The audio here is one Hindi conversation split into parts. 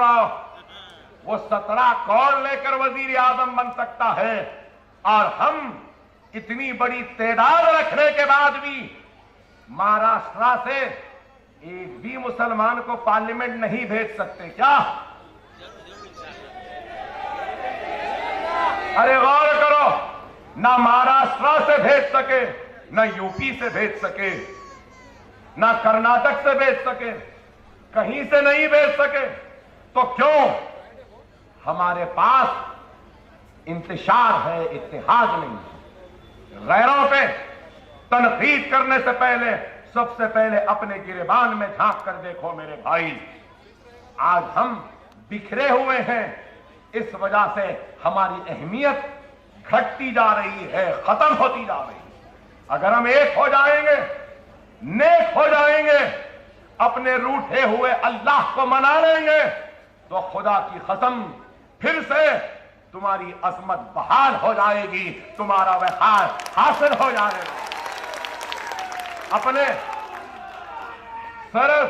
रहो, वो 17 करोड़ लेकर वजीर आजम बन सकता है, और हम इतनी बड़ी तादाद रखने के बाद भी महाराष्ट्र से एक भी मुसलमान को पार्लियामेंट नहीं भेज सकते क्या? अरे गौर करो, ना महाराष्ट्र से भेज सके, ना यूपी से भेज सके, ना कर्नाटक से भेज सके, कहीं से नहीं भेज सके, तो क्यों? हमारे पास इंतशार है, इत्तेहाद नहीं है। गैरों पे तनकीद करने से पहले सबसे पहले अपने गिरेबान में झांक कर देखो मेरे भाई। आज हम बिखरे हुए हैं, इस वजह से हमारी अहमियत घटती जा रही है, खत्म होती जा रही है। अगर हम एक हो जाएंगे, नेक हो जाएंगे, अपने रूठे हुए अल्लाह को मना लेंगे, तो खुदा की कसम फिर से तुम्हारी अजमत बहाल हो जाएगी, तुम्हारा वक़ार हासिल हो जाएगा। अपने सिर्फ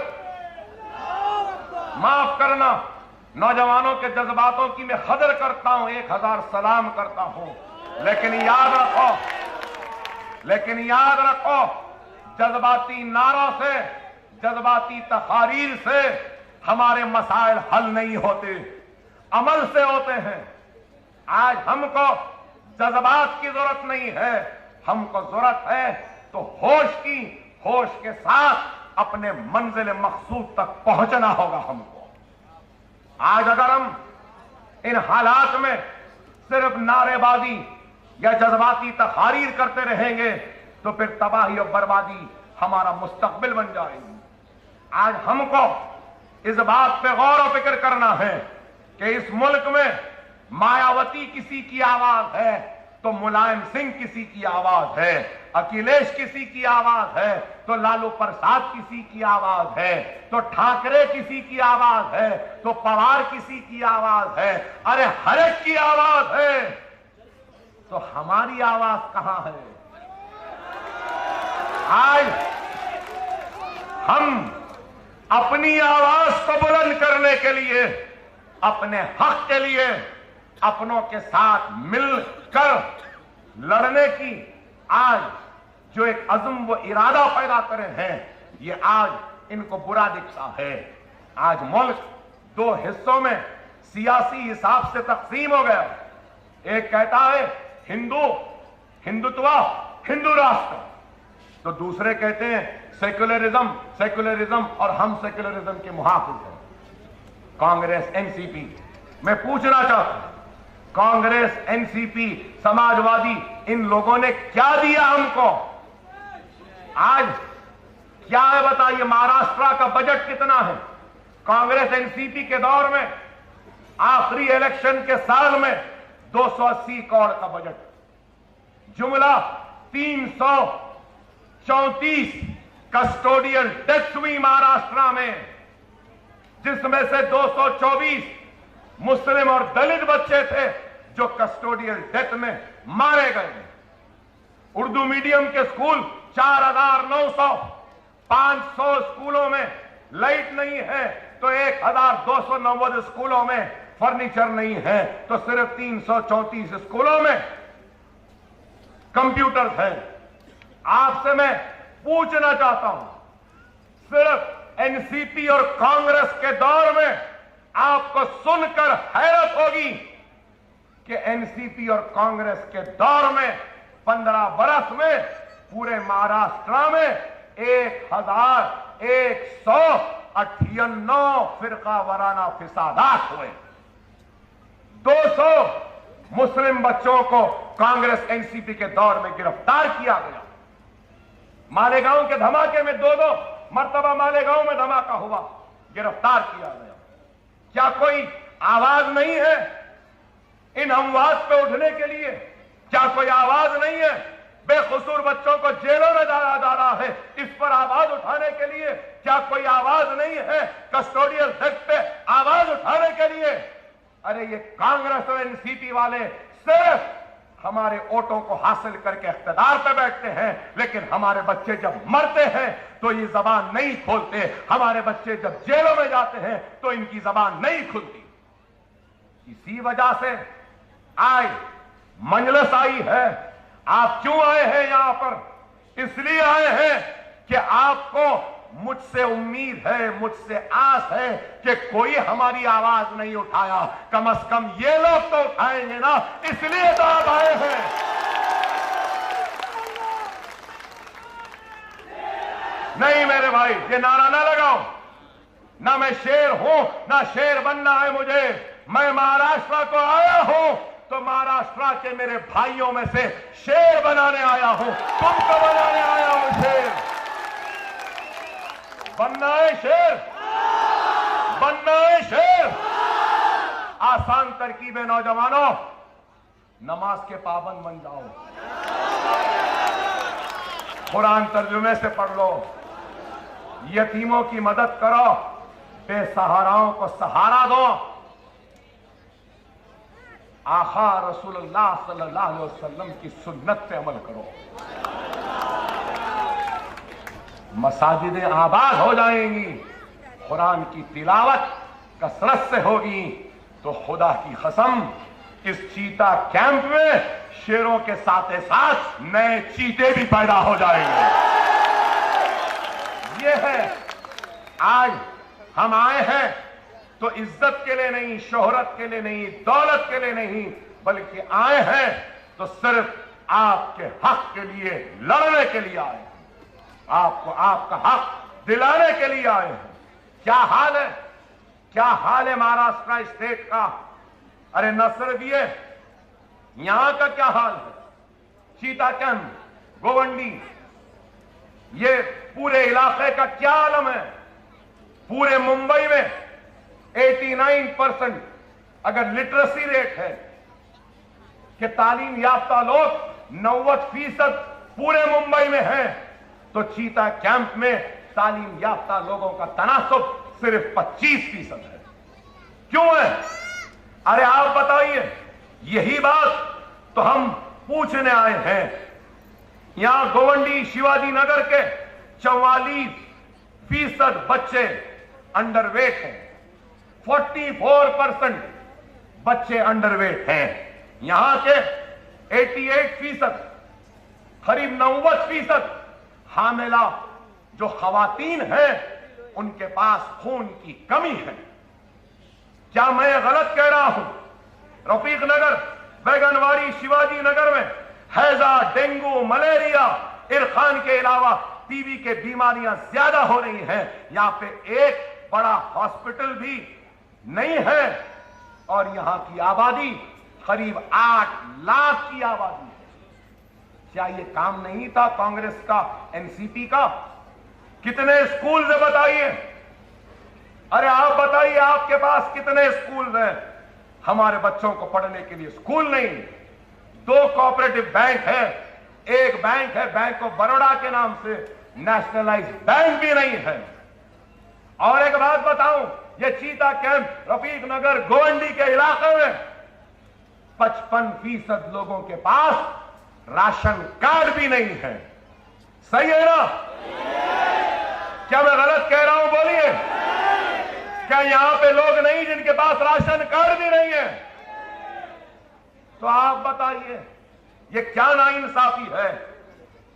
माफ करना, नौजवानों के जज्बातों की मैं कदर करता हूं, 1000 सलाम करता हूं, लेकिन याद रखो जज्बाती नारों से, जज्बाती तकारीर से हमारे मसाइल हल नहीं होते, अमल से होते हैं। आज हमको जज्बात की जरूरत नहीं है, हमको जरूरत है तो होश के साथ अपने मंजिल मकसूद तक पहुंचना होगा हमको। आज अगर हम इन हालात में सिर्फ नारेबाजी या जज्बाती तकारीर करते रहेंगे तो फिर तबाही और बर्बादी हमारा मुस्तकबिल बन जाएगी। आज हमको इस बात पे गौर और फिक्र करना है कि इस मुल्क में मायावती किसी की आवाज है तो मुलायम सिंह किसी की आवाज है, अखिलेश किसी की आवाज है तो लालू प्रसाद किसी की आवाज है, तो ठाकरे किसी की आवाज है तो पवार किसी की आवाज है। अरे हर एक की आवाज है, तो हमारी आवाज कहां है? आज हम अपनी आवाज को बुलंद करने के लिए, अपने हक के लिए अपनों के साथ मिलकर लड़ने की आज जो एक अज़्म व इरादा पैदा करे हैं, ये आज इनको बुरा दिखता है। आज मुल्क 2 हिस्सों में सियासी हिसाब से तकसीम हो गया। एक कहता है हिंदुत्व, हिंदू राष्ट्र, तो दूसरे कहते हैं सेकुलरिज्म और हम सेकुलरिज्म के मुहाफिज हैं। कांग्रेस, एनसीपी, मैं पूछना चाहता हूं, कांग्रेस, एनसीपी, समाजवादी, इन लोगों ने क्या दिया हमको? आज क्या है बताइए? महाराष्ट्र का बजट कितना है? कांग्रेस एनसीपी के दौर में आखिरी इलेक्शन के साल में 280 करोड़ का बजट, जुमला 334 कस्टोडियल डेथ्स हुई महाराष्ट्र में, जिसमें से 224 मुस्लिम और दलित बच्चे थे जो कस्टोडियल डेथ में मारे गए। उर्दू मीडियम के स्कूल 4900, 500 स्कूलों में लाइट नहीं है तो 1290 स्कूलों में फर्नीचर नहीं है, तो सिर्फ 334 स्कूलों में कंप्यूटर्स हैं। आपसे मैं पूछना चाहता हूं, सिर्फ एनसीपी और कांग्रेस के दौर में आपको सुनकर हैरत होगी कि एनसीपी और कांग्रेस के दौर में 15 बरस में पूरे महाराष्ट्र में 1198 फिरका वाराना फिसादात हुए। 200 मुस्लिम बच्चों को कांग्रेस एनसीपी के दौर में गिरफ्तार किया गया। मालेगांव के धमाके में 2 मर्तबा मालेगांव में धमाका हुआ, गिरफ्तार किया गया। क्या कोई आवाज नहीं है इन अमवात पे उठने के लिए? क्या कोई आवाज नहीं है? बेकसूर बच्चों को जेलों में डाला जा रहा है, इस पर आवाज उठाने के लिए क्या कोई आवाज नहीं है? कस्टोडियल डेथ पे आवाज उठाने के लिए? अरे ये कांग्रेस और एनसीपी वाले सिर्फ हमारे वोटों को हासिल करके इख्तिदार पे बैठते हैं, लेकिन हमारे बच्चे जब मरते हैं तो ये जबान नहीं खोलते। हमारे बच्चे जब जेलों में जाते हैं तो इनकी जबान नहीं खुलती। इसी वजह से आज मजलिस आई है। आप क्यों आए हैं यहां पर? इसलिए आए हैं कि आपको मुझसे उम्मीद है, मुझसे आस है कि कोई हमारी आवाज नहीं उठाया, कम से कम ये लोग तो उठाएंगे ना, इसलिए तो आप आए हैं। नहीं मेरे भाई, ये नारा ना लगाओ। ना मैं शेर हूं, ना शेर बनना है मुझे। मैं महाराष्ट्र को आया हूं तो महाराष्ट्र के मेरे भाइयों में से शेर बनाने आया हूं, तुमको बनाने आया हूं शेर। बनना है शेर, बनना है शेर। आसान तरकीबें नौजवानों, नमाज के पाबंद बन जाओ, कुरान तर्जुमे से पढ़ लो, यतीमों की मदद करो, बेसहाराओं को सहारा दो। आका रसूलुल्लाह सल्लल्लाहु अलैहि वसल्लम की सुन्नत पे अमल करो। मसाजिदें आबाद हो जाएंगी, कुरान की तिलावत कसरत से होगी, तो खुदा की कसम इस चीता कैंप में शेरों के साथ साथ नए चीते भी पैदा हो जाएंगे। ये है, आज हम आए हैं तो इज्जत के लिए नहीं, शोहरत के लिए नहीं, दौलत के लिए नहीं, बल्कि आए हैं तो सिर्फ आपके हक के लिए लड़ने के लिए आए हैं, आपको आपका हक दिलाने के लिए आए हैं। क्या हाल है, क्या हाल है महाराष्ट्र स्टेट का? अरे न सिर्फ ये, यहां का क्या हाल है? चीता कैंप, गोवंडी, ये पूरे इलाके का क्या आलम है? पूरे मुंबई में 89% अगर लिटरेसी रेट है कि तालीम याफ्ता लोग 90% पूरे मुंबई में हैं, तो चीता कैंप में तालीम याफ्ता लोगों का तनासुब सिर्फ 25% है। क्यों है? अरे आप बताइए। यही बात तो हम पूछने आए हैं। यहां गोवंडी शिवाजी नगर के 44% बच्चे अंडरवेट हैं, 44% बच्चे अंडरवेट हैं। यहां के 88%, करीब 90% हामिला जो खवातीन हैं, उनके पास खून की कमी है। क्या मैं गलत कह रहा हूं? रफीक नगर, बैगनवाड़ी, शिवाजी नगर में हैजा, डेंगू, मलेरिया, इरखान के अलावा टीबी के बीमारियां ज्यादा हो रही हैं। यहां पे एक बड़ा हॉस्पिटल भी नहीं है और यहां की आबादी करीब 8 लाख की आबादी है। क्या ये काम नहीं था कांग्रेस का, एनसीपी का? कितने स्कूल है बताइए? अरे आप बताइए, आपके पास कितने स्कूल हैं? हमारे बच्चों को पढ़ने के लिए स्कूल नहीं। 2 कोऑपरेटिव बैंक है, एक बैंक है बैंक ऑफ बड़ौदा के नाम से, नेशनलाइज्ड बैंक भी नहीं है। और एक बात बताऊं, ये चीता कैंप, रफीक नगर, गोवंडी के इलाके में 55% लोगों के पास राशन कार्ड भी नहीं है। सही है ना? क्या मैं गलत कह रहा हूं? बोलिए। क्या यहां पे लोग नहीं जिनके पास राशन कार्ड भी नहीं है? तो आप बताइए, ये क्या नाइंसाफी है?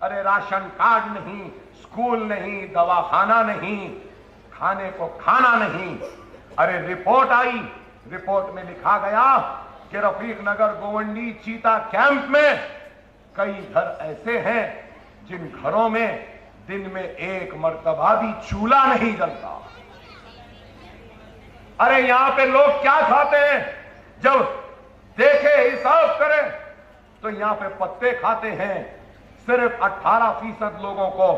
अरे राशन कार्ड नहीं, स्कूल नहीं, दवाखाना नहीं, खाने को खाना नहीं। अरे रिपोर्ट आई, रिपोर्ट में लिखा गया कि रफीक नगर, गोवंडी, चीता कैंप में कई घर ऐसे हैं जिन घरों में दिन में एक मर्तबा भी चूल्हा नहीं जलता। अरे यहां पे लोग क्या खाते हैं? जब देखे, हिसाब करें तो यहां पे पत्ते खाते हैं। सिर्फ 18% लोगों को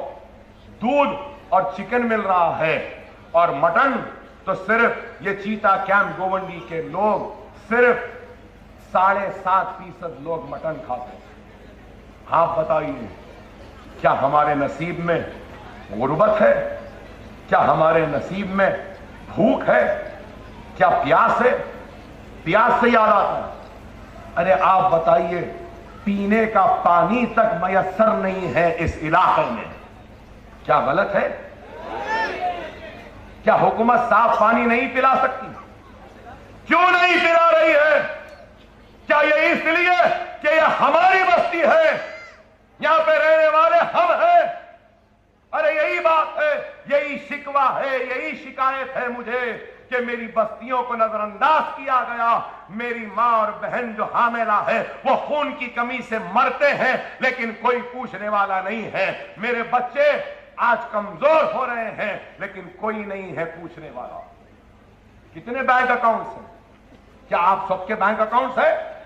दूध और चिकन मिल रहा है, और मटन तो सिर्फ ये चीता कैंप गोवंडी के लोग सिर्फ 7.5% लोग मटन खाते हैं। आप बताइए, क्या हमारे नसीब में गुर्बत है? क्या हमारे नसीब में भूख है? क्या प्यास है? प्यास से याद आता है, अरे आप बताइए, पीने का पानी तक मयसर नहीं है इस इलाके में। क्या गलत है? क्या हुकूमत साफ पानी नहीं पिला सकती? क्यों नहीं पिला रही है? क्या ये इसलिए कि ये हमारी बस्ती है, यहां पे रहने वाले हम हैं? अरे यही बात है, यही शिकवा है, यही शिकायत है मुझे कि मेरी बस्तियों को नजरअंदाज किया गया। मेरी मां और बहन जो हामिला है वो खून की कमी से मरते हैं, लेकिन कोई पूछने वाला नहीं है। मेरे बच्चे आज कमजोर हो रहे हैं, लेकिन कोई नहीं है पूछने वाला। कितने बैंक अकाउंट्स हैं? क्या आप सबके बैंक अकाउंट्स है?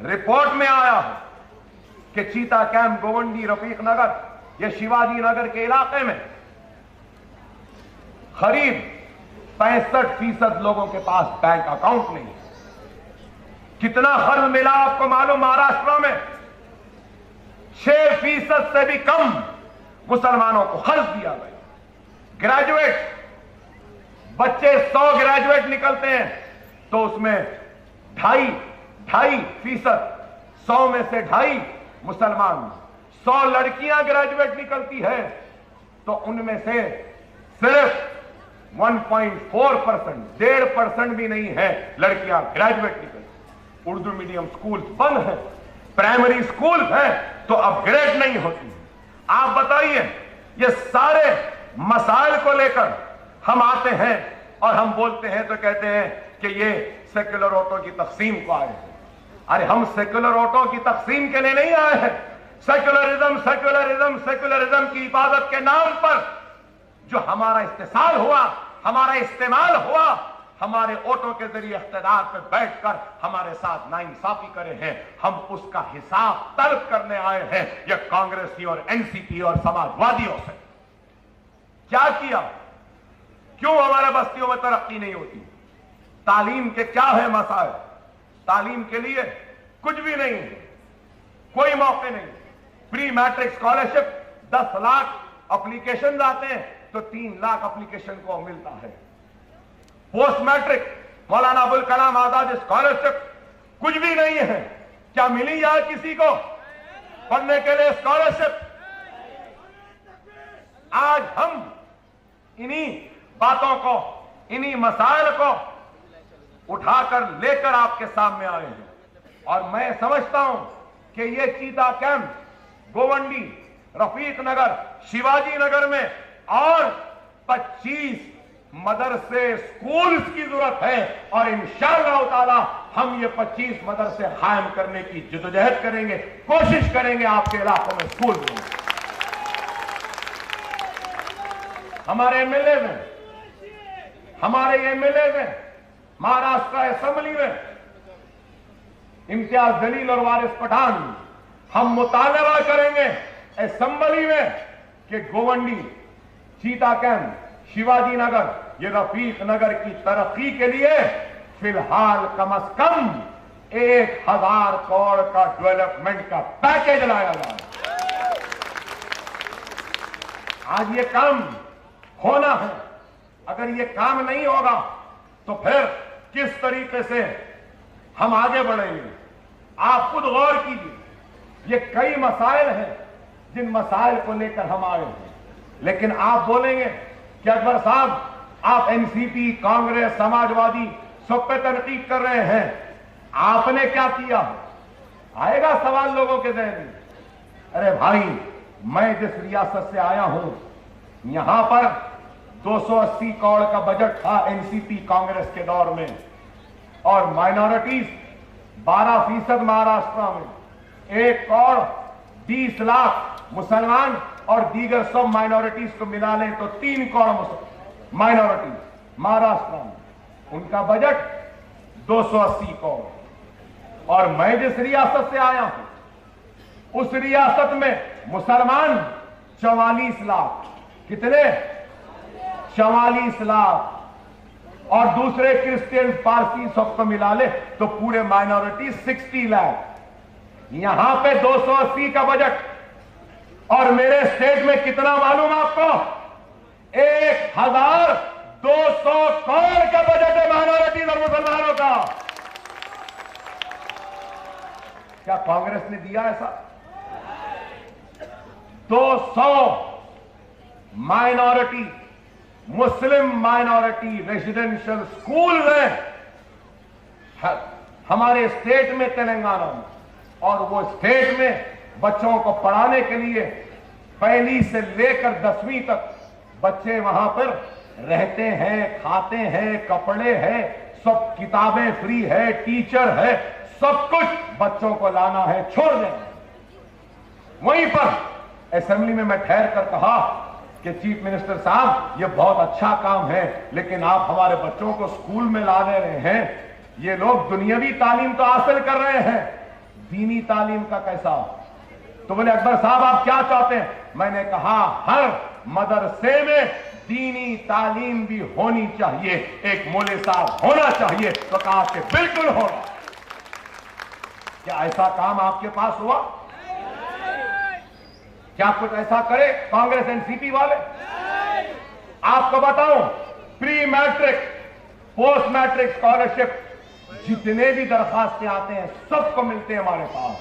रिपोर्ट में आया है कि चीता कैंप, गोवंडी, रफीक नगर, ये शिवाजी नगर के इलाके में करीब 65% लोगों के पास बैंक अकाउंट नहीं है। कितना खर्च मिला आपको मालूम? महाराष्ट्र में 6% से भी कम मुसलमानों को खर्च दिया गया। ग्रेजुएट बच्चे 100 ग्रेजुएट निकलते हैं तो उसमें 2.5% 100 में से 2.5 मुसलमान। 100 लड़कियां ग्रेजुएट निकलती है तो उनमें से सिर्फ 1.4%, 1.5% भी नहीं है लड़कियां ग्रेजुएट निकलती। उर्दू मीडियम स्कूल बंद है, प्राइमरी स्कूल है तो अपग्रेड नहीं होती। आप बताइए, ये सारे मसाइल को लेकर हम आते हैं और हम बोलते हैं तो कहते हैं कि ये सेक्युलर वोटों की तकसीम को आए हैं। अरे हम सेक्युलर वोटों की तकसीम के लिए नहीं आए हैं। सेक्युलरिज्म सेक्युलरिज्म सेक्युलरिज्म की इबादत के नाम पर जो हमारा इस्तेसाल हुआ, हमारा इस्तेमाल हुआ, हमारे वोटों के जरिए इख्तिदार पर बैठकर हमारे साथ नाइंसाफी करे हैं, हम उसका हिसाब तलब करने आए हैं। यह कांग्रेसी और एनसीपी और समाजवादियों से क्या किया? क्यों हमारे बस्तियों में तरक्की नहीं होती? तालीम के क्या है मसाइल? तालीम के लिए कुछ भी नहीं है, कोई मौके नहीं। Pre matric scholarship 10 lakh application आते हैं तो 3 लाख एप्लीकेशन को मिलता है। Post matric Maulana Abul Kalam Azad scholarship कुछ भी नहीं है। क्या मिली यार किसी को पढ़ने के लिए स्कॉलरशिप? आज हम इन्हीं बातों को, इन्हीं मसाइल को उठाकर लेकर आपके सामने आए हैं। और मैं समझता हूं कि ये चीता कैंप, गोवंडी, रफीक नगर, शिवाजी नगर में और 25 मदरसे स्कूल्स की जरूरत है और इंशाअल्लाह ताला हम ये 25 मदरसे कायम करने की जद्दोजहद करेंगे, कोशिश करेंगे आपके इलाकों में स्कूल में। हमारे एमएलए में महाराष्ट्र असेंबली में इम्तियाज जलील और वारिस पठान, हम मुतालबा करेंगे असेंबली में कि गोवंडी, चीता कैंप, शिवाजी नगर, ये रफीक नगर की तरक्की के लिए फिलहाल कम से कम 1000 करोड़ का डेवलपमेंट का पैकेज लाया जाए। आज ये काम होना है। अगर ये काम नहीं होगा तो फिर किस तरीके से हम आगे बढ़ेंगे? आप खुद गौर कीजिए। ये कई मसाइल हैं जिन मसाइल को लेकर हम आए हैं, लेकिन आप बोलेंगे कि अकबर साहब आप एनसीपी, कांग्रेस, समाजवादी सब पे तनकीद कर रहे हैं, आपने क्या किया? आएगा सवाल लोगों के जहन में। अरे भाई, मैं जिस रियासत से आया हूं यहां पर 280 करोड़ का बजट था एनसीपी कांग्रेस के दौर में, और माइनॉरिटीज 12% महाराष्ट्र में, 1 करोड़ 20 लाख मुसलमान और दीगर सब माइनॉरिटीज को मिला लें तो 3 करोड़ माइनॉरिटीज महाराष्ट्र में, उनका बजट 280 करोड़। और मैं जिस रियासत से आया हूं उस रियासत में मुसलमान 44 लाख। कितने? 44 लाख। और दूसरे क्रिश्चियन, पारसी सबको मिला ले तो पूरे माइनॉरिटी 60 लाख। यहां पे 280 का बजट, और मेरे स्टेट में कितना मालूम आपको? 1200 करोड़ का बजट है माइनॉरिटीज और मुसलमानों का। क्या कांग्रेस ने दिया ऐसा? 200 माइनॉरिटी, मुस्लिम माइनॉरिटी रेजिडेंशियल स्कूल हैं हमारे स्टेट में, तेलंगाना में, और वो स्टेट में बच्चों को पढ़ाने के लिए पहली से लेकर 10वीं तक बच्चे वहां पर रहते हैं, खाते हैं, कपड़े हैं, सब किताबें फ्री है, टीचर है, सब कुछ बच्चों को लाना है, छोड़ देना। वहीं पर असेंबली में मैं ठहर कर कहा कि चीफ मिनिस्टर साहब ये बहुत अच्छा काम है, लेकिन आप हमारे बच्चों को स्कूल में ला दे रहे हैं, ये लोग दुनियावी तालीम तो हासिल कर रहे हैं, दीनी तालीम का कैसा? तो बोले अकबर साहब आप क्या चाहते हैं? मैंने कहा हर मदरसे में दीनी तालीम भी होनी चाहिए, एक मौलवी साहब होना चाहिए। तो कहा कि बिल्कुल होगा। क्या ऐसा काम आपके पास हुआ? क्या कुछ ऐसा करे कांग्रेस एनसीपी वाले? आपको बताऊं, pre matric, post matric scholarship जितने भी दरखास्तें आते हैं सबको मिलते हैं हमारे पास,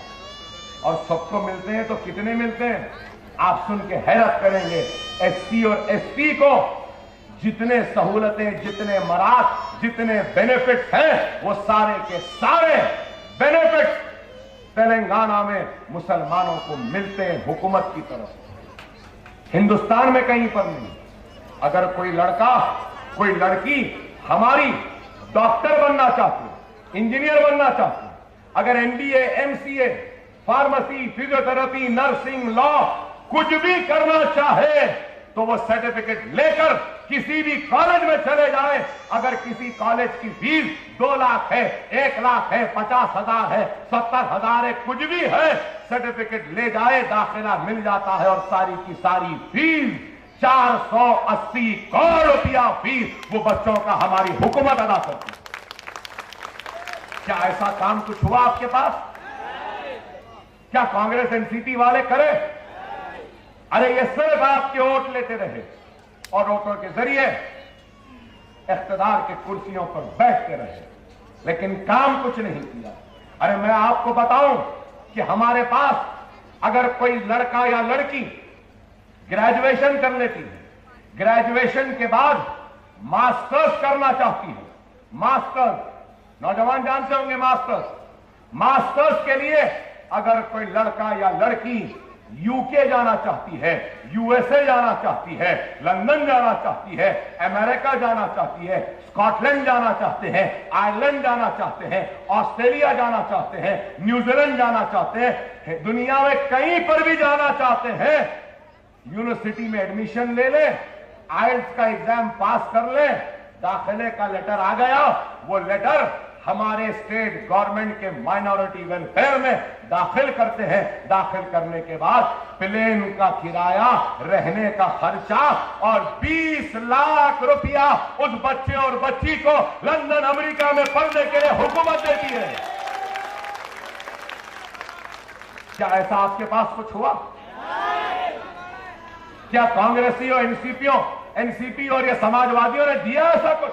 और सबको मिलते हैं तो कितने मिलते हैं आप सुन के हैरत करेंगे। एससी और एसटी को जितने सहूलतें, जितने मराद, जितने बेनिफिट्स हैं, वो सारे के सारे बेनिफिट्स तेलंगाना में मुसलमानों को मिलते हैं हुकूमत की तरफ से। हिंदुस्तान में कहीं पर नहीं। अगर कोई लड़का, कोई लड़की हमारी डॉक्टर बनना चाहती, इंजीनियर बनना चाहती, अगर MBA, MCA, pharmacy, physiotherapy, nursing, law कुछ भी करना चाहे तो वो सर्टिफिकेट लेकर किसी भी कॉलेज में चले जाए। अगर किसी कॉलेज की फीस 2 लाख है, 1 लाख है, 50,000 है, 70,000 है, कुछ भी है, सर्टिफिकेट ले जाए, दाखिला मिल जाता है, और सारी की सारी फीस 480 करोड़ रुपया फीस वो बच्चों का हमारी हुकूमत अदा करती है। क्या ऐसा काम कुछ हुआ आपके पास? क्या कांग्रेस एनसीपी वाले करे? अरे ये सिर्फ आपके वोट लेते रहे और वोटों के जरिए इख्तिदार के कुर्सियों पर बैठते रहे, लेकिन काम कुछ नहीं किया। अरे मैं आपको बताऊं कि हमारे पास अगर कोई लड़का या लड़की ग्रेजुएशन कर लेती है, ग्रेजुएशन के बाद मास्टर्स करना चाहती है, मास्टर्स, नौजवान जानते होंगे मास्टर्स के लिए अगर कोई लड़का या लड़की यूके जाना चाहती है, यूएसए जाना चाहती है, लंदन जाना चाहती है, अमेरिका जाना चाहती है, स्कॉटलैंड जाना चाहते हैं, आयरलैंड जाना चाहते हैं, ऑस्ट्रेलिया जाना चाहते हैं, न्यूजीलैंड जाना चाहते हैं, दुनिया में कहीं पर भी जाना चाहते हैं, यूनिवर्सिटी में एडमिशन ले ले, आइल्स का एग्जाम पास कर ले, दाखिले का लेटर आ गया, वो लेटर हमारे स्टेट गवर्नमेंट के माइनॉरिटी वेलफेयर में दाखिल करते हैं। दाखिल करने के बाद प्लेन का किराया, रहने का खर्चा और 20 लाख रुपया उस बच्चे और बच्ची को लंदन अमेरिका में पढ़ने के लिए हुकूमत देती है। क्या ऐसा आपके पास कुछ हुआ? क्या कांग्रेसियों, एनसीपी और ये समाजवादियों ने दिया ऐसा कुछ?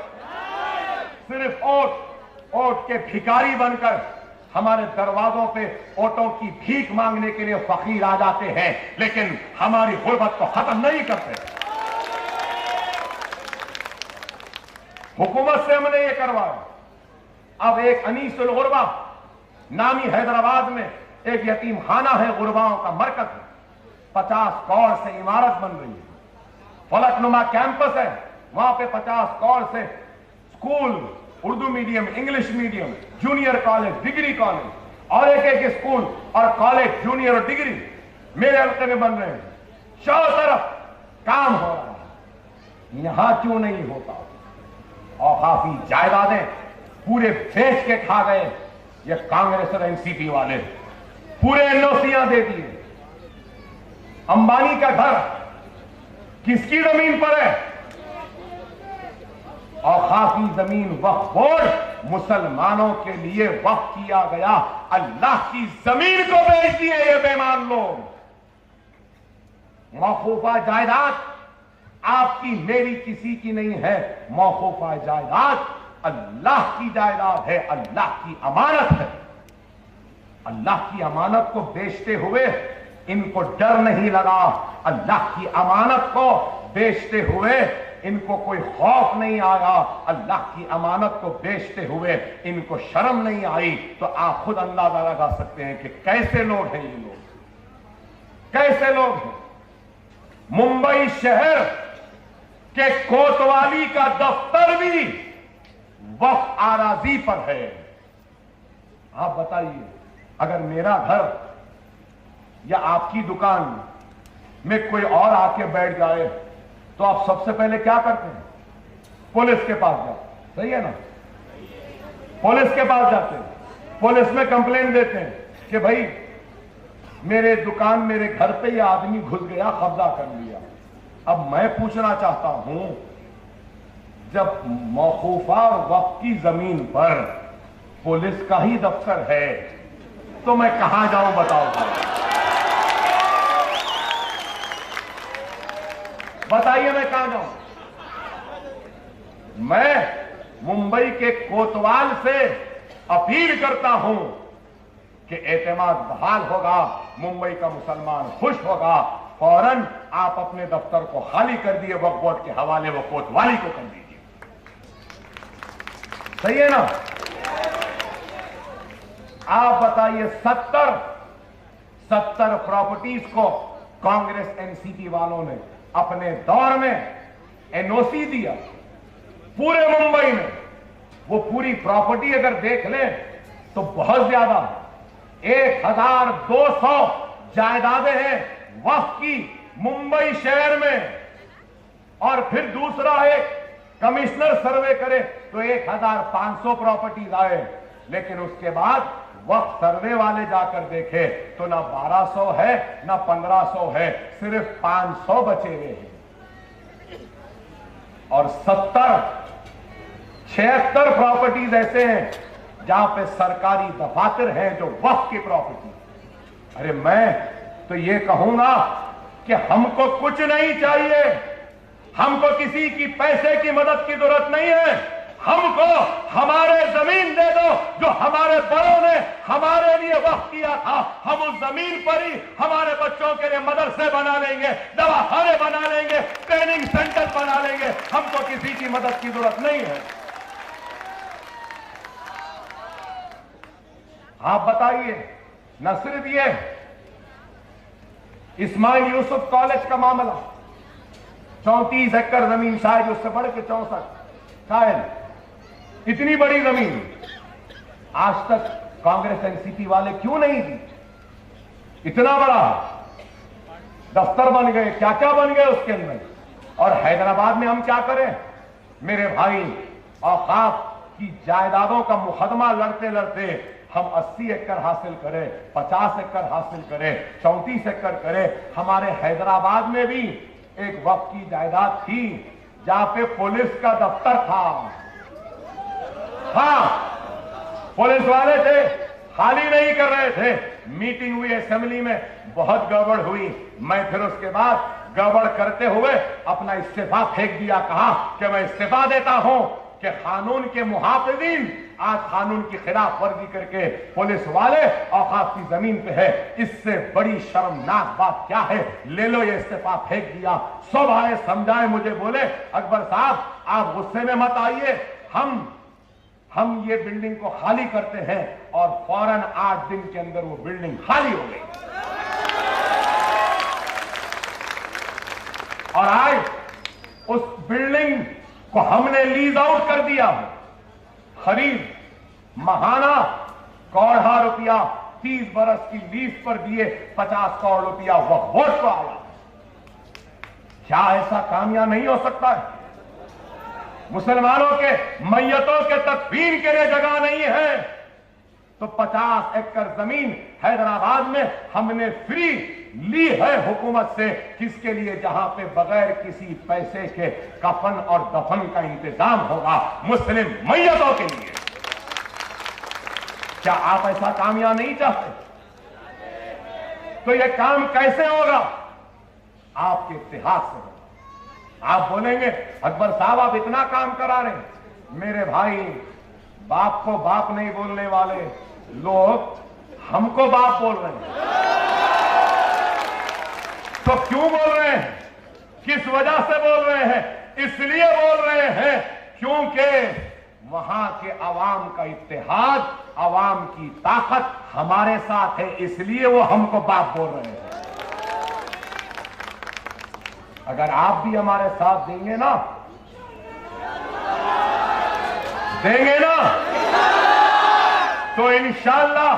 सिर्फ वोट के भिखारी बनकर हमारे दरवाजों पे वोटों की भीख मांगने के लिए फकीर आ जाते हैं, लेकिन हमारी गुर्बत को खत्म नहीं करते। हुकूमत से हमने ये करवाया। अब एक अनीसुल गुरबा नामी हैदराबाद में एक यतीम खाना है, गुरबाओं का मरकज है, 50 करोड़ से इमारत बन रही है, फलकनुमा कैंपस है, वहां पे 50 करोड़ से school, Urdu medium, English medium, junior college, degree college और एक स्कूल और कॉलेज, जूनियर और डिग्री मेरे हल्के में बन रहे हैं। चारों तरफ काम हो रहा है, यहां क्यों नहीं होता? और काफी जायदादें पूरे बेच के खा गए ये कांग्रेस और एनसीपी वाले, पूरे एनओसीयां दे दिए। अंबानी का घर किसकी जमीन पर है? और काफी जमीन वक्फ बोर्ड मुसलमानों के लिए वक्फ किया गया, अल्लाह की जमीन को बेच दिए ये बेईमान लोग। मौकूफा जायदाद आपकी, मेरी, किसी की नहीं है। मौकूफा जायदाद अल्लाह की जायदाद है, अल्लाह की अमानत है। अल्लाह की अमानत को बेचते हुए इनको डर नहीं लगा, अल्लाह की अमानत को बेचते हुए इनको कोई खौफ नहीं आया, अल्लाह की अमानत को बेचते हुए इनको शर्म नहीं आई। तो आप खुद अंदाजा लगा सकते हैं कि कैसे लोग हैं ये लोग, कैसे लोग हैं। मुंबई शहर के कोतवाली का दफ्तर भी वक्फ आराजी पर है। आप बताइए, अगर मेरा घर या आपकी दुकान में कोई और आके बैठ जाए तो आप सबसे पहले क्या करते हैं? पुलिस के पास जाते, सही है ना? पुलिस के पास जाते हैं, पुलिस में कंप्लेंट देते हैं कि भाई मेरे दुकान, मेरे घर पे ये आदमी घुस गया, कब्जा कर लिया। अब मैं पूछना चाहता हूं, जब मौकूफा और वक्फ की जमीन पर पुलिस का ही दफ्तर है तो मैं कहां जाऊं? बताओ, बताइए मैं कहां जाऊं? मैं मुंबई के कोतवाल से अपील करता हूं कि एतमाद बहाल होगा, मुंबई का मुसलमान खुश होगा, फौरन आप अपने दफ्तर को खाली कर दिए, वक्फ बोर्ड के हवाले वो कोतवाली को कर दीजिए। सही है ना? आप बताइए, 70 प्रॉपर्टीज को कांग्रेस एनसीपी वालों ने अपने दौर में एनओसी दिया पूरे मुंबई में। वो पूरी प्रॉपर्टी अगर देख लें तो बहुत ज्यादा 1200 जायदादें हैं वक्फ की मुंबई शहर में। और फिर दूसरा एक कमिश्नर सर्वे करे तो 1500 प्रॉपर्टीज आए, लेकिन उसके बाद वक्त सर्वे वाले जाकर देखे तो ना 1200 है ना 1500 है, सिर्फ 500 बचे हुए हैं। और 76 प्रॉपर्टीज ऐसे हैं जहां पे सरकारी दफातर हैं जो वक्फ की प्रॉपर्टी। अरे मैं तो ये कहूंगा कि हमको कुछ नहीं चाहिए, हमको किसी की पैसे की मदद की जरूरत नहीं है, हमको हमारे जमीन दे दो जो हमारे बड़ों ने हमारे लिए वक्फ किया था। हम उस जमीन पर ही हमारे बच्चों के लिए मदरसे बना लेंगे, दवाखाने बना लेंगे, ट्रेनिंग सेंटर बना लेंगे, हमको किसी की मदद की जरूरत नहीं है। आप बताइए, न सिर्फ ये इस्माइल यूसुफ कॉलेज का मामला, 34 एकड़ जमीन, शायद उससे बढ़ के 64, शायद इतनी बड़ी जमीन आज तक कांग्रेस एनसीपी वाले क्यों नहीं दी? इतना बड़ा दफ्तर बन गए, क्या क्या बन गए उसके अंदर। और हैदराबाद में हम क्या करें? मेरे भाई, औकाफ की जायदादों का मुकदमा लड़ते लड़ते हम 80 एकड़ हासिल करें, 50 एकड़ हासिल करें, 34 एकड़ करें। हमारे हैदराबाद में भी एक वक्फ की जायदाद थी जहां पे पुलिस का दफ्तर था। हाँ, पुलिस वाले थे, खाली नहीं कर रहे थे। मीटिंग हुई असेंबली में, बहुत गड़बड़ हुई। मैं फिर उसके बाद गड़बड़ करते हुए अपना इस्तीफा फेंक दिया, कहा कि मैं इस्तीफा देता हूं कि कानून के मुहाफिजीन आज कानून की खिलाफ वर्जी करके पुलिस वाले औकाफ की जमीन पे है। इससे बड़ी शर्मनाक बात क्या है? ले लो, ये इस्तीफा फेंक दिया। सब आए, समझाए, मुझे बोले अकबर साहब आप गुस्से में मत आइए, हम ये बिल्डिंग को खाली करते हैं। और फौरन 8 दिन के अंदर वो बिल्डिंग खाली हो गई। और आज उस बिल्डिंग को हमने लीज आउट कर दिया है। खरीद महाना करोड़ रुपया 30 बरस की लीज पर दिए, 50 करोड़ रुपया वक्फ बोर्ड को आया। क्या ऐसा कामयाब नहीं हो सकता है? मुसलमानों के मैयतों के तदफीन के लिए जगह नहीं है तो 50 एकड़ जमीन हैदराबाद में हमने फ्री ली है हुकूमत से, किसके लिए? जहां पे बगैर किसी पैसे के कफन और दफन का इंतजाम होगा मुस्लिम मैयतों के लिए। क्या आप ऐसा कामयाब नहीं चाहते? तो यह काम कैसे होगा? आपके इतिहास से होगा। आप बोलेंगे अकबर साहब आप इतना काम करा रहे हैं। मेरे भाई, बाप को बाप नहीं बोलने वाले लोग हमको बाप बोल रहे हैं। तो क्यों बोल रहे हैं, किस वजह से बोल रहे हैं? इसलिए बोल रहे हैं क्योंकि वहां के अवाम का इत्तेहाद, अवाम की ताकत हमारे साथ है, इसलिए वो हमको बाप बोल रहे हैं। अगर आप भी हमारे साथ देंगे ना, तो इंशाअल्लाह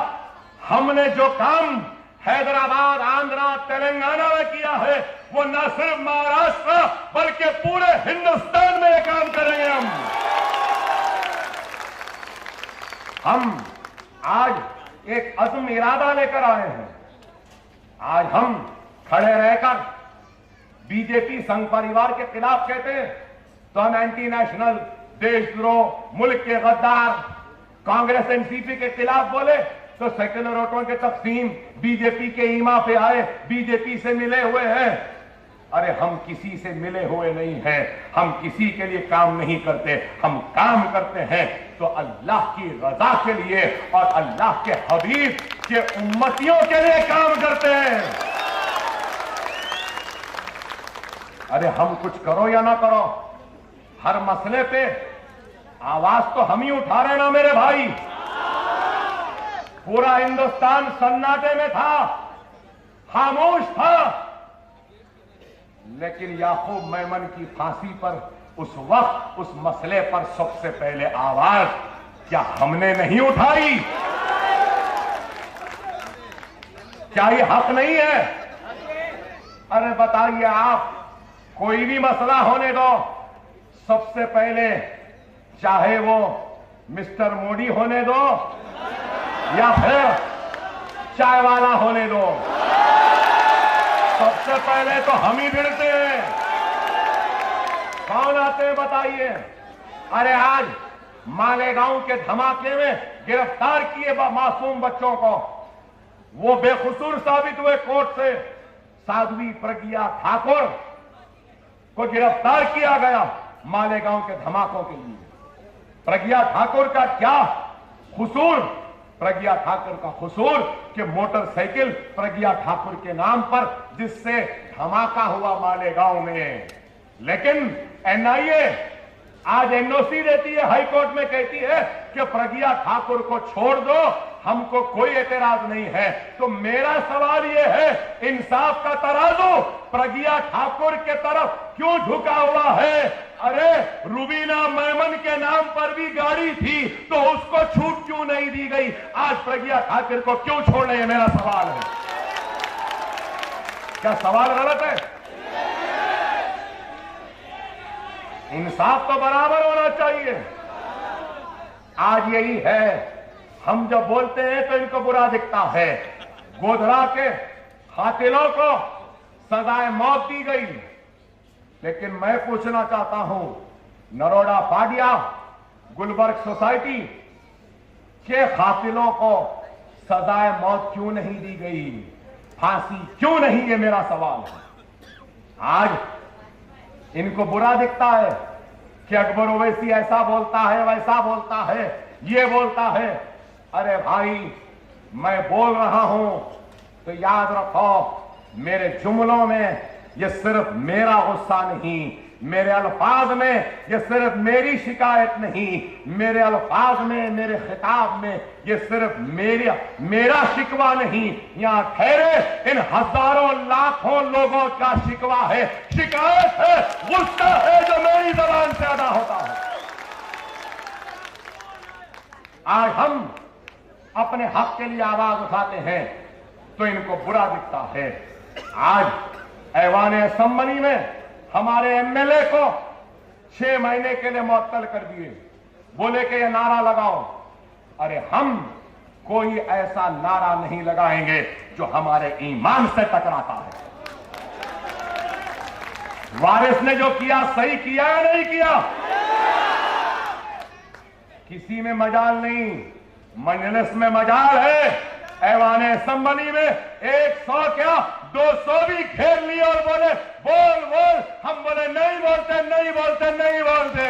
हमने जो काम हैदराबाद, आंध्रा, तेलंगाना में किया है, वो न सिर्फ महाराष्ट्र बल्कि पूरे हिंदुस्तान में काम करेंगे। हम आज एक अज़्म इरादा लेकर आए हैं। आज हम खड़े रहकर बीजेपी संघ परिवार के खिलाफ कहते हैं तो हम एंटी नेशनल, देशद्रोह, मुल्क के गद्दार, कांग्रेस एनसीपी के खिलाफ बोले तो सेक्युलर वोटों के तकसीम बीजेपी के ईमा पे आए, बीजेपी से मिले हुए हैं। अरे हम किसी से मिले हुए नहीं हैं, हम किसी के लिए काम नहीं करते, हम काम करते हैं तो अल्लाह की रजा के लिए और अल्लाह के हबीब के उम्मतियों के लिए काम करते हैं। अरे हम कुछ करो या ना करो, हर मसले पे आवाज तो हम ही उठा रहे ना मेरे भाई। पूरा हिंदुस्तान सन्नाटे में था, खामोश था, लेकिन याकूब मेमन की फांसी पर उस वक्त उस मसले पर सबसे पहले आवाज क्या हमने नहीं उठाई? क्या ये हक नहीं है? अरे बताइए आप, कोई भी मसला होने दो, सबसे पहले चाहे वो मिस्टर मोदी होने दो या फिर चाय वाला होने दो, सबसे पहले तो हम ही भिड़ते हैं। कौन आते हैं बताइए? अरे आज मालेगांव के धमाके में गिरफ्तार किए मासूम बच्चों को, वो बेकसूर साबित हुए कोर्ट से। साध्वी प्रज्ञा ठाकुर को गिरफ्तार किया गया मालेगांव के धमाकों के लिए। प्रज्ञा ठाकुर का क्या कसूर? प्रज्ञा ठाकुर का कसूर कि मोटरसाइकिल प्रज्ञा ठाकुर के नाम पर जिससे धमाका हुआ मालेगांव में, लेकिन एनआईए आज एनओसी देती है, हाईकोर्ट में कहती है कि प्रज्ञा ठाकुर को छोड़ दो, हमको कोई एतराज नहीं है। तो मेरा सवाल यह है, इंसाफ का तराजू प्रज्ञा ठाकुर के तरफ क्यों झुका हुआ है? अरे रुबीना मेमन के नाम पर भी गाड़ी थी तो उसको छूट क्यों नहीं दी गई? आज प्रज्ञा ठाकुर को क्यों छोड़ रहे हैं? मेरा सवाल है। क्या सवाल गलत है? इंसाफ तो बराबर होना चाहिए। आज यही है, हम जब बोलते हैं तो इनको बुरा दिखता है। गोधरा के कातिलों को सजाए मौत दी गई, लेकिन मैं पूछना चाहता हूं, नरोडा पाडिया गुलबर्ग सोसाइटी के कातिलों को सजाए मौत क्यों नहीं दी गई? फांसी क्यों नहीं? ये मेरा सवाल है। आज इनको बुरा दिखता है कि अकबर ओवैसी ऐसा बोलता है, वैसा बोलता है, ये बोलता है। अरे भाई, मैं बोल रहा हूं तो याद रखो, मेरे जुमलों में ये सिर्फ मेरा गुस्सा नहीं, मेरे अल्फाज में ये सिर्फ मेरी शिकायत नहीं, मेरे अल्फाज में, मेरे खिताब में ये सिर्फ मेरा शिकवा नहीं, यहां ठहरे इन हजारों लाखों लोगों का शिकवा है, शिकायत है, गुस्सा है जो मेरी जबान से अदा होता है। आज हम अपने हक के लिए आवाज उठाते हैं तो इनको बुरा दिखता है। आज ऐवान असेंबली में हमारे एमएलए को 6 महीने के लिए मुअत्तल कर दिए, बोले कि ये नारा लगाओ। अरे हम कोई ऐसा नारा नहीं लगाएंगे जो हमारे ईमान से टकराता है। वारिस ने जो किया सही किया या नहीं किया? किसी में मजाल नहीं, मजलिस में मजाल है। ऐवान असेंबली में 100 क्या 200 भी घेर लिए और बोले बोल बोल, हम बोले नहीं बोलते, नहीं बोलते, नहीं बोलते।